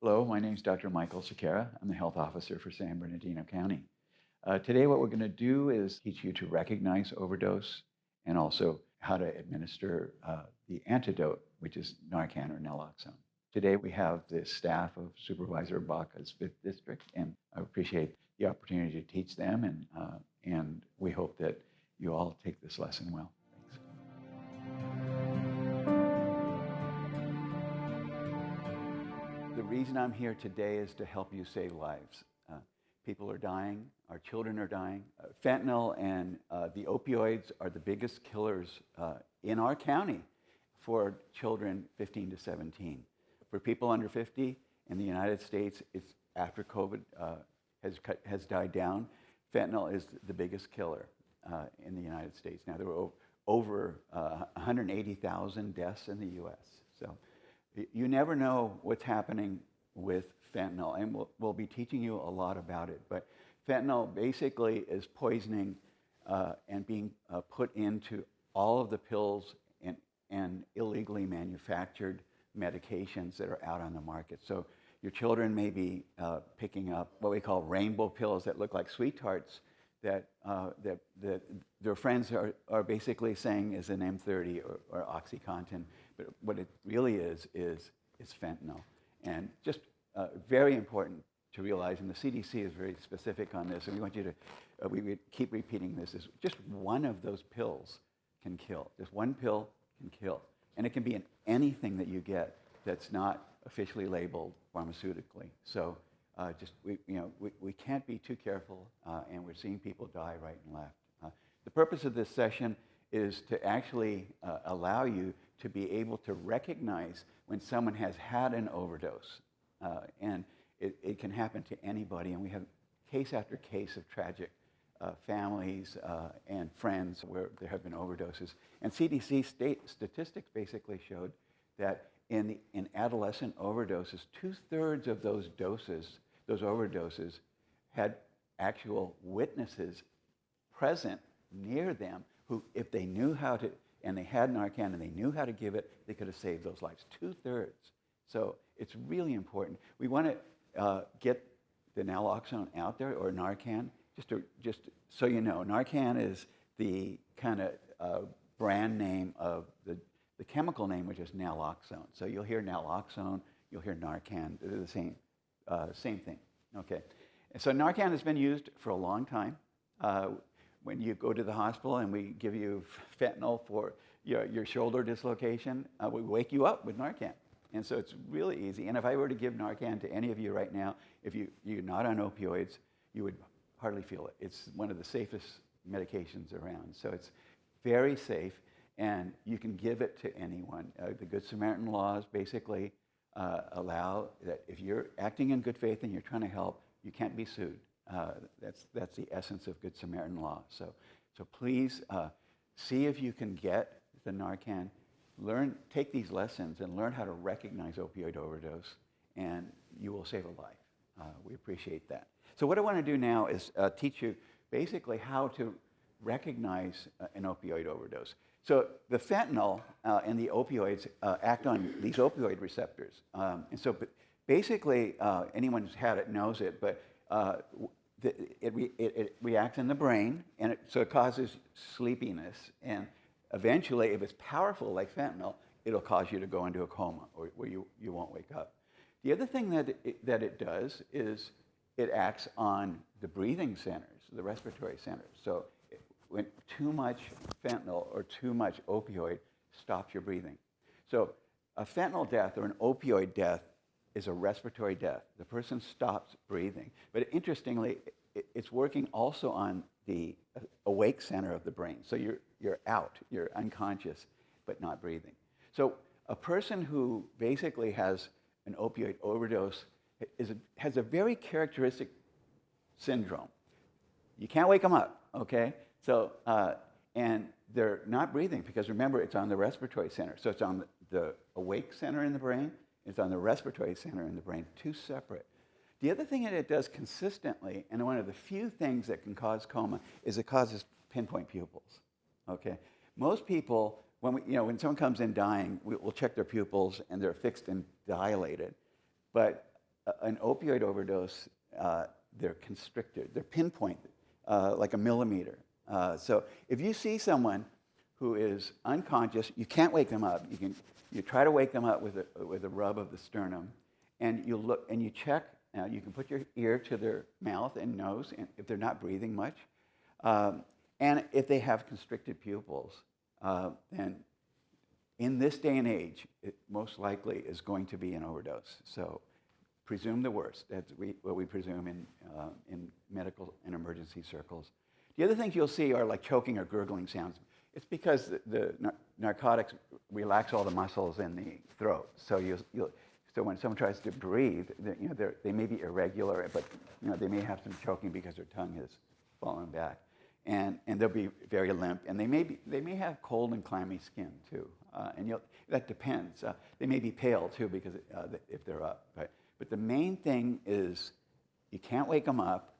Hello, my name is Dr. Michael Sequeira. I'm the health officer for San Bernardino County. Today, what we're going to do is teach you to recognize overdose and also how to administer the antidote, which is Narcan or naloxone. Today, we have the staff of Supervisor Baca's 5th District, and I appreciate the opportunity to teach them, and we hope that you all take this lesson well. The reason I'm here today is to help you save lives. People are dying, our children are dying. Fentanyl and the opioids are the biggest killers in our county for children 15 to 17. For people under 50 in the United States, it's after COVID has died down, fentanyl is the biggest killer in the United States. Now, there were over 180,000 deaths in the U.S., so you never know what's happening with fentanyl, and we'll be teaching you a lot about it. But fentanyl basically is poisoning and being put into all of the pills and illegally manufactured medications that are out on the market. So your children may be picking up what we call rainbow pills that look like sweet tarts that their friends are basically saying is an M30 or OxyContin, but what it really is fentanyl. And just very important to realize, and the CDC is very specific on this, and we want you to, we keep repeating this, is just one of those pills can kill. Just one pill can kill. And it can be in anything that you get that's not officially labeled pharmaceutically. So we can't be too careful, and we're seeing people die right and left. The purpose of this session is to actually allow you to be able to recognize when someone has had an overdose. And it can happen to anybody, and we have case after case of tragic families and friends where there have been overdoses. And CDC statistics basically showed that in adolescent overdoses, 2/3 of those overdoses, had actual witnesses present near them who, if they knew how to, and they had Narcan and they knew how to give it, they could have saved those lives. 2/3. So it's really important. We want to get the naloxone out there, or Narcan, just so you know. Narcan is the kind of brand name of the chemical name, which is naloxone. So you'll hear naloxone, you'll hear Narcan. They're the same thing. Okay. And so Narcan has been used for a long time. When you go to the hospital and we give you fentanyl for your shoulder dislocation, we wake you up with Narcan. And so it's really easy. And if I were to give Narcan to any of you right now, if you're not on opioids, you would hardly feel it. It's one of the safest medications around. So it's very safe, and you can give it to anyone. The Good Samaritan laws basically allow that if you're acting in good faith and you're trying to help, you can't be sued. That's the essence of Good Samaritan law. So please see if you can get the Narcan. Take these lessons and learn how to recognize opioid overdose, and you will save a life. We appreciate that. So what I want to do now is teach you basically how to recognize an opioid overdose. So the fentanyl and the opioids act on these opioid receptors. And so basically, anyone who's had it knows it, but it reacts in the brain, and so it causes sleepiness. And eventually, if it's powerful like fentanyl, it'll cause you to go into a coma or where you won't wake up. The other thing that it does is it acts on the breathing centers, the respiratory centers. So when too much fentanyl or too much opioid stops your breathing. So a fentanyl death or an opioid death is a respiratory death. The person stops breathing. But interestingly, it's working also on the awake center of the brain. So you're out, you're unconscious, but not breathing. So a person who basically has an opioid overdose has a very characteristic syndrome. You can't wake them up, okay? So, and they're not breathing because remember, it's on the respiratory center. So it's on the awake center in the brain, it's on the respiratory center in the brain, two separate. The other thing that it does consistently, and one of the few things that can cause coma, is it causes pinpoint pupils, okay? Most people, when someone comes in dying, we'll check their pupils and they're fixed and dilated. But an opioid overdose, they're constricted, they're pinpoint, like a millimeter. So if you see someone who is unconscious, you can't wake them up. You try to wake them up with a rub of the sternum, and you look and you check. Now you can put your ear to their mouth and nose, and if they're not breathing much, and if they have constricted pupils, then in this day and age, it most likely is going to be an overdose. So presume the worst. That's what we presume in medical and emergency circles. The other things you'll see are like choking or gurgling sounds. It's because the narcotics relax all the muscles in the throat. So so when someone tries to breathe, they may be irregular, but they may have some choking because their tongue has fallen back, and they'll be very limp, and they may have cold and clammy skin too, and that depends. They may be pale too because if they're up. But the main thing is you can't wake them up.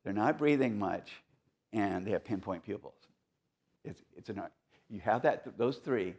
They're not breathing much, and they have pinpoint pupils. You have those three.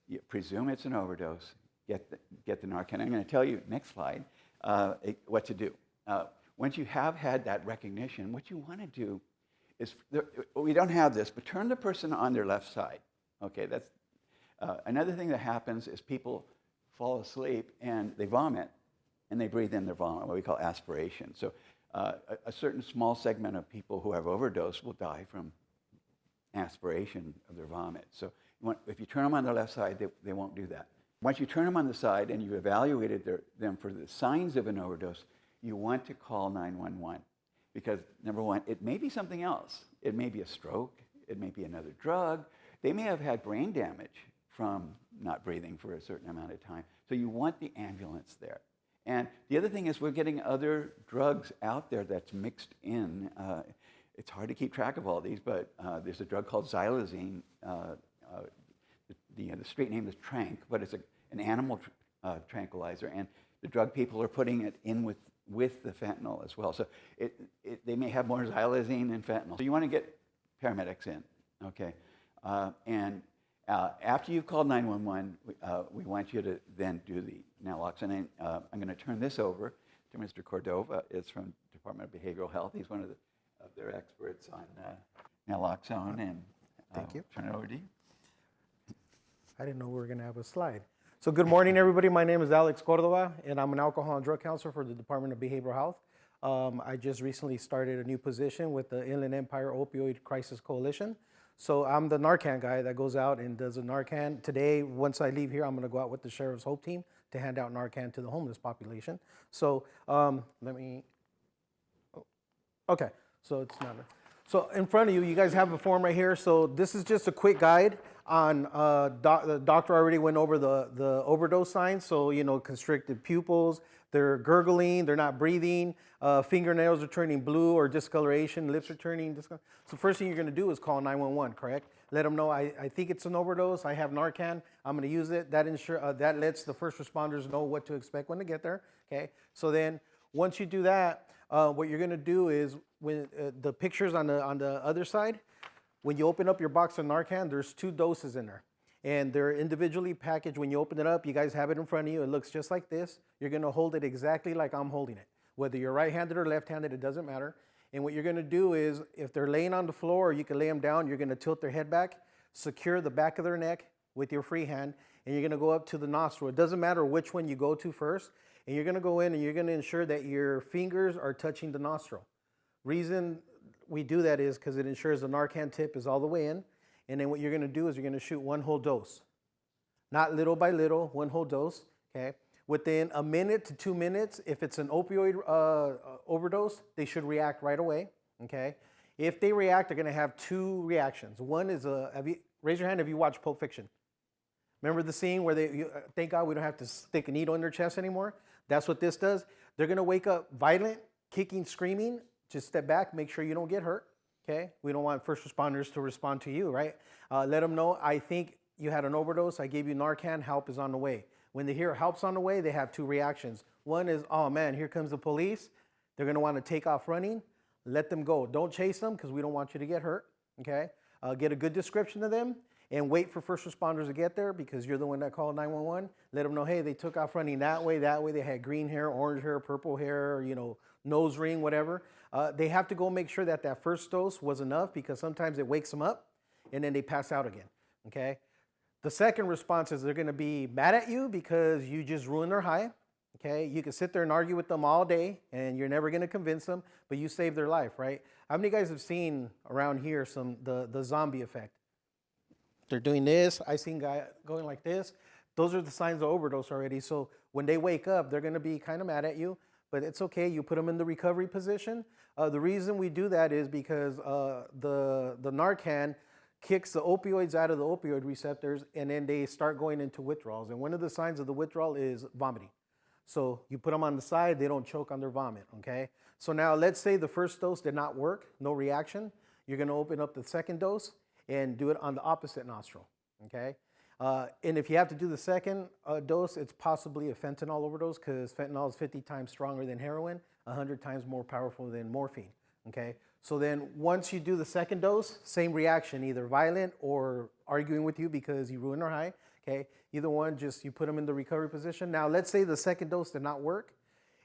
You presume it's an overdose. Get the Narcan. I'm going to tell you, next slide, what to do. Once you have had that recognition, what you want to do is, we don't have this, but turn the person on their left side. Okay, that's another thing that happens is people fall asleep and they vomit, and they breathe in their vomit, what we call aspiration. So a certain small segment of people who have overdose will die from aspiration of their vomit. So if you turn them on their left side, they won't do that. Once you turn them on the side and you evaluated them for the signs of an overdose, you want to call 911. Because, number one, it may be something else. It may be a stroke. It may be another drug. They may have had brain damage from not breathing for a certain amount of time. So you want the ambulance there. And the other thing is we're getting other drugs out there that's mixed in. It's hard to keep track of all these, but there's a drug called xylazine. The street name is Trank, but it's an animal tranquilizer, and the drug people are putting it in with the fentanyl as well. So they may have more xylazine than fentanyl. So you want to get paramedics in, okay? And after you've called 911, we want you to then do the naloxone. I'm going to turn this over to Mr. Cordova. It's from Department of Behavioral Health. He's one of their experts on naloxone. And thank you. Turn it over to you. I didn't know we were going to have a slide. So good morning, everybody. My name is Alex Cordova, and I'm an alcohol and drug counselor for the Department of Behavioral Health. I just recently started a new position with the Inland Empire Opioid Crisis Coalition. So I'm the Narcan guy that goes out and does a Narcan. Today, once I leave here, I'm going to go out with the Sheriff's Hope Team to hand out Narcan to the homeless population. So okay, so it's not. So in front of you, you guys have a form right here. So this is just a quick guide on, the doctor already went over the overdose signs. So, constricted pupils, they're gurgling, they're not breathing, fingernails are turning blue or discoloration, lips are turning discoloration. So first thing you're gonna do is call 911, correct? Let them know, I think it's an overdose, I have Narcan, I'm gonna use it. That lets the first responders know what to expect when they get there, okay? So then, once you do that, what you're gonna do is, when the pictures on the other side, when you open up your box of Narcan, there's 2 doses in there. And they're individually packaged. When you open it up, you guys have it in front of you. It looks just like this. You're going to hold it exactly like I'm holding it. Whether you're right-handed or left-handed, it doesn't matter. And what you're going to do is, if they're laying on the floor or you can lay them down, you're going to tilt their head back, secure the back of their neck with your free hand, and you're going to go up to the nostril. It doesn't matter which one you go to first. And you're going to go in and you're going to ensure that your fingers are touching the nostril. Reason we do that is because it ensures the Narcan tip is all the way in. And then what you're going to do is you're going to shoot 1 whole dose. Not little by little, 1 whole dose, okay? Within a minute to 2 minutes, if it's an opioid overdose, they should react right away, okay? If they react, they're going to have 2 reactions. One is, raise your hand if you watch Pulp Fiction. Remember the scene where thank God we don't have to stick a needle in their chest anymore? That's what this does. They're going to wake up violent, kicking, screaming. Just step back, make sure you don't get hurt. Okay, we don't want first responders to respond to you, right? Let them know, I think you had an overdose, I gave you Narcan, help is on the way. When they hear help's on the way, they have 2 reactions. One is, oh man, here comes the police. They're gonna wanna take off running. Let them go. Don't chase them because we don't want you to get hurt, okay? Get a good description of them. and wait for first responders to get there because you're the one that called 911. Let them know, hey, they took off running that way. They had green hair, orange hair, purple hair, nose ring, whatever. They have to go make sure that that first dose was enough because sometimes it wakes them up and then they pass out again, okay? The second response is they're gonna be mad at you because you just ruined their high, okay? You can sit there and argue with them all day and you're never gonna convince them, but you saved their life, right? How many guys have seen around here the zombie effect? They're doing this, I seen guy going like this. Those are the signs of overdose already. So when they wake up, they're gonna be kind of mad at you, but it's okay, you put them in the recovery position. The reason we do that is because the Narcan kicks the opioids out of the opioid receptors and then they start going into withdrawals. And one of the signs of the withdrawal is vomiting. So you put them on the side, they don't choke on their vomit, okay? So now let's say the first dose did not work, no reaction. You're gonna open up the second dose and do it on the opposite nostril, okay? And if you have to do the second dose, it's possibly a fentanyl overdose because fentanyl is 50 times stronger than heroin, 100 times more powerful than morphine, okay? So then once you do the second dose, same reaction, either violent or arguing with you because you ruined their high, okay? Either one, just you put them in the recovery position. Now let's say the second dose did not work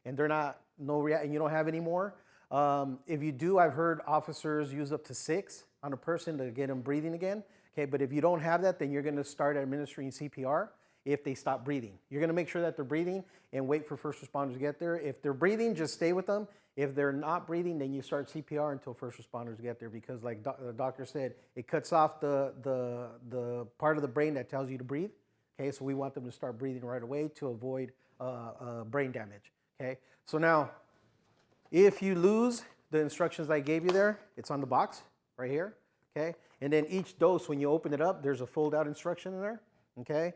and and you don't have any more. If you do, I've heard officers use up to 6 on a person to get them breathing again. Okay, but if you don't have that, then you're gonna start administering CPR if they stop breathing. You're gonna make sure that they're breathing and wait for first responders to get there. If they're breathing, just stay with them. If they're not breathing, then you start CPR until first responders get there because like the doctor said, it cuts off the part of the brain that tells you to breathe. Okay, so we want them to start breathing right away to avoid brain damage. Okay, so now if you lose the instructions I gave you there, it's on the box right here. Okay, and then each dose, when you open it up, there's a fold-out instruction in there. Okay,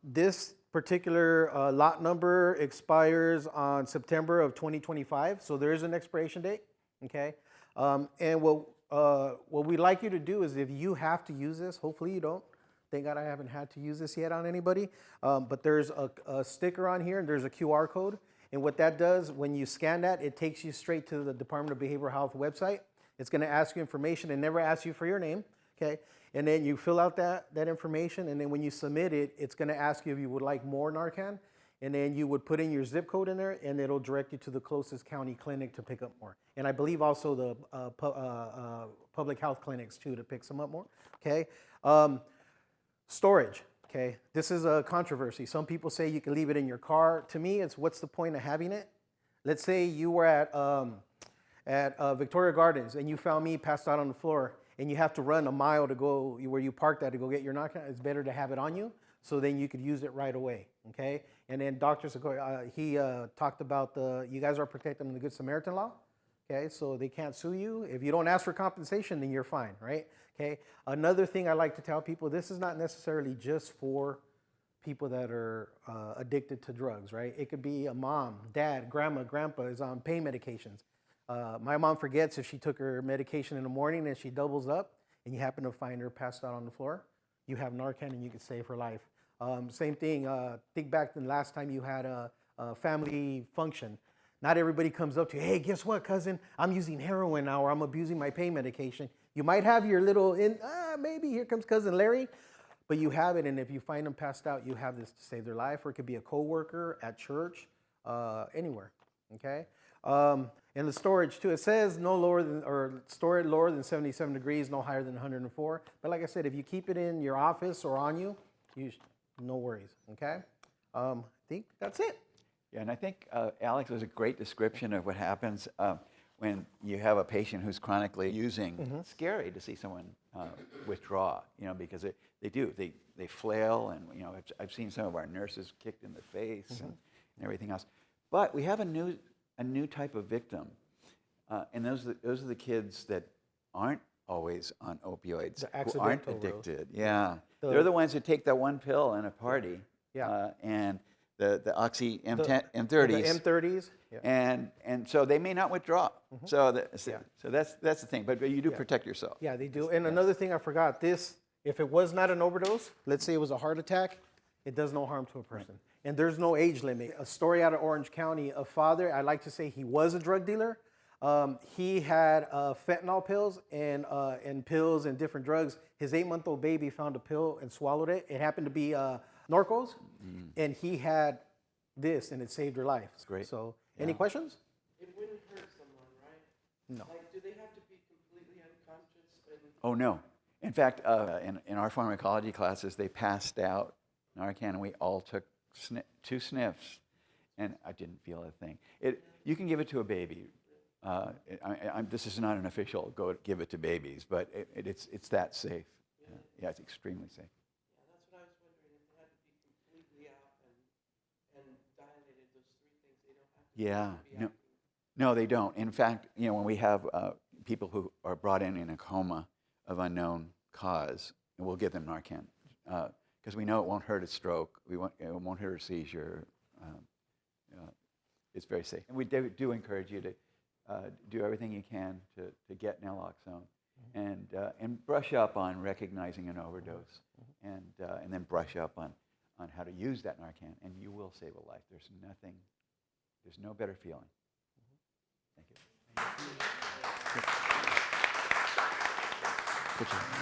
this particular lot number expires on September of 2025, so there is an expiration date. Okay, and what we'd like you to do is, if you have to use this, hopefully you don't. Thank God I haven't had to use this yet on anybody. But there's a sticker on here, and there's a QR code. And what that does, when you scan that, it takes you straight to the Department of Behavioral Health website. It's going to ask you information and never ask you for your name, okay? And then you fill out that information, and then when you submit it, it's going to ask you if you would like more Narcan, and then you would put in your zip code in there, and it'll direct you to the closest county clinic to pick up more. And I believe also the public health clinics too to pick some up more, okay? Storage, okay? This is a controversy. Some people say you can leave it in your car. To me, it's what's the point of having it? Let's say you were at Victoria Gardens and you found me passed out on the floor and you have to run a mile to go where you parked at to go get your Narcan. It's better to have it on you so then you could use it right away, okay? And then Dr. Sequoia, he talked about you guys are protected under the Good Samaritan law, okay? So they can't sue you. If you don't ask for compensation, then you're fine, right? Okay. Another thing I like to tell people, this is not necessarily just for people that are addicted to drugs, right? It could be a mom, dad, grandma, grandpa is on pain medications. My mom forgets if she took her medication in the morning and she doubles up and you happen to find her passed out on the floor, you have Narcan and you can save her life. Same thing, think back to the last time you had a family function. Not everybody comes up to you, hey, guess what, cousin? I'm using heroin now or I'm abusing my pain medication. You might have your little, maybe here comes cousin Larry, but you have it, and if you find them passed out, you have this to save their life, or it could be a coworker at church, anywhere, okay? And the storage too, it says no lower than, or store it lower than 77 degrees, no higher than 104. But like I said, if you keep it in your office or on you, no worries, okay? I think that's it. Yeah, and I think Alex was a great description of what happens when you have a patient who's chronically using. Mm-hmm. It's scary to see someone withdraw, because they do. They flail, and I've seen some of our nurses kicked in the face Mm-hmm. and everything else. But we have a new type of victim, and those are the kids that aren't always on opioids, who aren't addicted. Yeah, they're the ones who take that one pill in a party. Yeah. And the Oxy M30s. The M30s. Yeah. And so they may not withdraw. Mm-hmm. So that's the thing. But you do protect yourself. Yeah, they do. And another thing I forgot, if it was not an overdose, let's say it was a heart attack, it does no harm to a person. Right. And there's no age limit. A story out of Orange County, a father, I like to say he was a drug dealer. He had fentanyl pills and pills and different drugs. His 8-month-old baby found a pill and swallowed it. It happened to be Norcos, and he had this, and it saved her life. That's great. So, any questions? It wouldn't hurt someone, right? No. Like, do they have to be completely unconscious? Oh, no. In fact, in our pharmacology classes, they passed out Narcan, and we all took 2 sniffs, and I didn't feel a thing. You can give it to a baby. This is not an official go give it to babies, but it's that safe. Yeah, it's extremely safe. Yeah, that's what I was wondering. If they had to be completely out and dilated, those 3 things, they don't have to Yeah, be acting. no, they don't. In fact, when we have people who are brought in a coma of unknown cause, and we'll give them Narcan because we know it won't hurt a stroke, it won't hurt a seizure. It's very safe. And we do encourage you to do everything you can to get naloxone, and brush up on recognizing an overdose, and then brush up on how to use that Narcan, and you will save a life. There's no better feeling. Thank you. Good job.